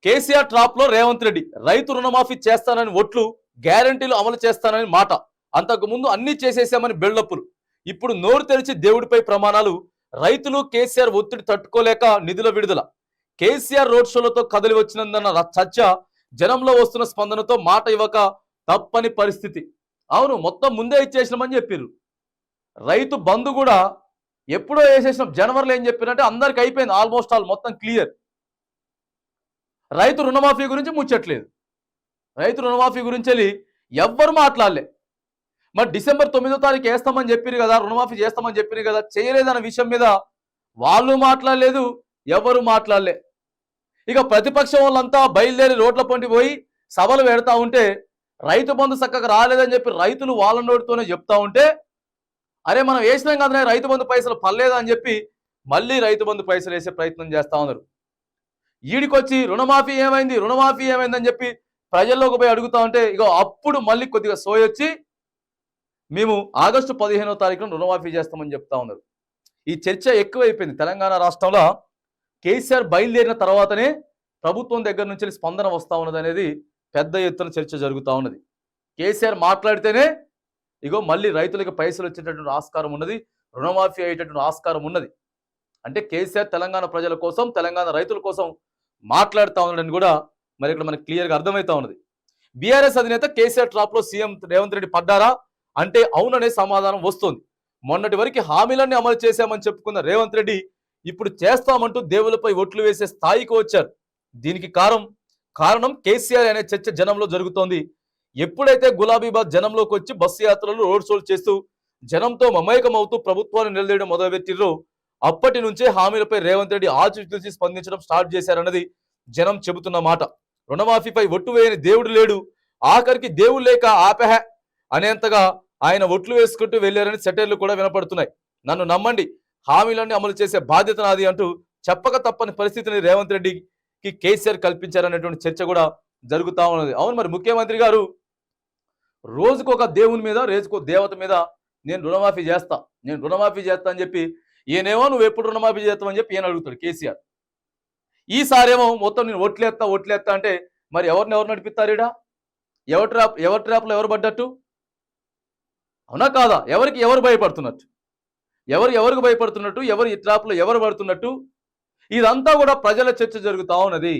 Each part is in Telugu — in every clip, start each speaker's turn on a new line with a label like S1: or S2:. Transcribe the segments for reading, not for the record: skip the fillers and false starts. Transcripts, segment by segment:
S1: కేసీఆర్ ట్రాప్ లో రేవంత్ రెడ్డి రైతు రుణమాఫీ చేస్తానని ఒట్లు, గ్యారంటీలు అమలు చేస్తానని మాట. అంతకు ముందు అన్ని చేసేసామని బిల్డప్పులు. ఇప్పుడు నోరు తెరిచి దేవుడిపై ప్రమాణాలు. రైతులు కేసీఆర్ ఒత్తిడి తట్టుకోలేక నిధుల విడుదల. కేసీఆర్ రోడ్ షోలతో కదిలి వచ్చినందన్న చర్చ, జనంలో వస్తున్న స్పందనతో మాట ఇవ్వక తప్పని పరిస్థితి. అవును, మొత్తం ముందే ఇచ్చేసినామని చెప్పారు. రైతు బంధు కూడా ఎప్పుడో వేసేసినాం. జనవరిలో ఏం చెప్పారంటే అందరికి అయిపోయింది, ఆల్మోస్ట్ ఆల్ మొత్తం క్లియర్. రైతు రుణమాఫీ గురించి ముచ్చట్లేదు. రైతు రుణమాఫీ గురించి వెళ్ళి ఎవ్వరు మాట్లాడలే. మరి డిసెంబర్ 9వ తారీఖు వేస్తామని చెప్పారు కదా, రుణమాఫీ చేస్తామని చెప్పారు కదా, చేయలేదన్న విషయం మీద వాళ్ళు మాట్లాడలేదు, ఎవరు మాట్లాడలే. ఇక ప్రతిపక్షం వాళ్ళంతా బయలుదేరి రోడ్ల పంటి పోయి సభలు పెడతా ఉంటే, రైతు బంధు చక్కగా రాలేదని చెప్పి రైతులు వాళ్ళ నోటితోనే చెప్తా ఉంటే, అరే మనం వేసినాం కదా రైతు బంధు పైసలు పర్లేదని చెప్పి మళ్ళీ రైతు బంధు పైసలు వేసే ప్రయత్నం చేస్తా ఉన్నారు. ఈడికొచ్చి రుణమాఫీ ఏమైంది, రుణమాఫీ ఏమైందని చెప్పి ప్రజల్లోకి పోయి అడుగుతా ఉంటే, ఇగో అప్పుడు మళ్ళీ కొద్దిగా సోయొచ్చి మేము ఆగస్టు 15వ తారీఖున రుణమాఫీ చేస్తామని చెప్తా ఉన్నారు. ఈ చర్చ ఎక్కువైపోయింది తెలంగాణ రాష్ట్రంలో. కేసీఆర్ బయలుదేరిన తర్వాతనే ప్రభుత్వం దగ్గర నుంచి స్పందన వస్తూ ఉన్నది అనేది పెద్ద ఎత్తున చర్చ జరుగుతూ ఉన్నది. కేసీఆర్ మాట్లాడితేనే ఇగో మళ్ళీ రైతులకు పైసలు వచ్చేటటువంటి ఆస్కారం ఉన్నది, రుణమాఫీ అయ్యేటటువంటి ఆస్కారం ఉన్నది. అంటే కేసీఆర్ తెలంగాణ ప్రజల కోసం, తెలంగాణ రైతుల కోసం మాట్లాడుతూ ఉన్నాడని కూడా మరి ఇక్కడ మనకి క్లియర్గా అర్థమవుతా ఉన్నది. బీఆర్ఎస్ అధినేత కేసీఆర్ ట్రాప్ లో సీఎం రేవంత్ రెడ్డి పడ్డారా అంటే అవుననే సమాధానం వస్తుంది. మొన్నటి వరకు హామీలన్నీ అమలు చేశామని చెప్పుకున్న రేవంత్ రెడ్డి ఇప్పుడు చేస్తామంటూ దేవులపై ఒట్లు వేసే స్థాయికి వచ్చారు. దీనికి కారణం కేసీఆర్ అనే చర్చ జనంలో జరుగుతోంది. ఎప్పుడైతే గులాబీబాద్ జనంలోకి వచ్చి బస్సు యాత్రలు, రోడ్ షోలు చేస్తూ జనంతో మమేకమవుతూ ప్రభుత్వాన్ని నిలదీయడం మొదలుపెట్టిర్రో అప్పటి నుంచే హామీలపై రేవంత్ రెడ్డి ఆచితూచి స్పందించడం స్టార్ట్ చేశారన్నది జనం చెబుతున్న మాట. రుణమాఫీపై ఒట్టు వేయని దేవుడు లేడు, ఆఖరికి దేవుడు లేక ఆపెహ అనేంతగా ఆయన ఒట్లు వేసుకుంటూ వెళ్లారని సెటైర్లు కూడా వినపడుతున్నాయి. నన్ను నమ్మండి, హామీలన్నీ అమలు చేసే బాధ్యత నాది అంటూ చెప్పక తప్పని పరిస్థితిని రేవంత్ రెడ్డికి కేసీఆర్ కల్పించారనేటువంటి చర్చ కూడా జరుగుతూ ఉన్నది. అవును, మరి ముఖ్యమంత్రి గారు రోజుకు ఒక దేవుని మీద, రోజుకో దేవత మీద నేను రుణమాఫీ చేస్తా అని చెప్పి ఈయనేమో నువ్వు ఎప్పుడు రుణమాఫీ చేస్తావని చెప్పి ఈయన అడుగుతాడు కేసీఆర్. ఈసారేమో మొత్తం నేను ఓట్లేస్తా అంటే మరి ఎవరు నడిపిస్తారు? ఇడా ఎవరి ట్రాప్లో ఎవరు పడ్డట్టు? అవునా కాదా? ఎవరు భయపడుతున్నట్టు? ఎవరికి భయపడుతున్నట్టు? ఎవరు ఈ ట్రాప్లో ఎవరు పడుతున్నట్టు? ఇదంతా కూడా ప్రజల చర్చ జరుగుతూ ఉన్నది.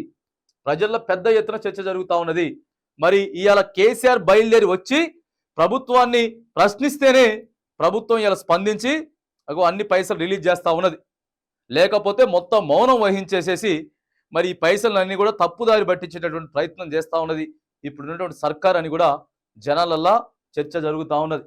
S1: ప్రజల్లో పెద్ద ఎత్తున చర్చ జరుగుతూ ఉన్నది. మరి ఇవాళ కేసీఆర్ బయలుదేరి వచ్చి ప్రభుత్వాన్ని ప్రశ్నిస్తేనే ప్రభుత్వం ఇలా స్పందించి అన్ని పైసలు రిలీజ్ చేస్తూ ఉన్నది. లేకపోతే మొత్తం మౌనం వహించేసేసి మరి ఈ పైసలన్నీ కూడా తప్పుదారి పట్టించేటటువంటి ప్రయత్నం చేస్తూ ఉన్నది ఇప్పుడున్నటువంటి సర్కార్ అని కూడా జనాలల్లా చర్చ జరుగుతూ ఉన్నది.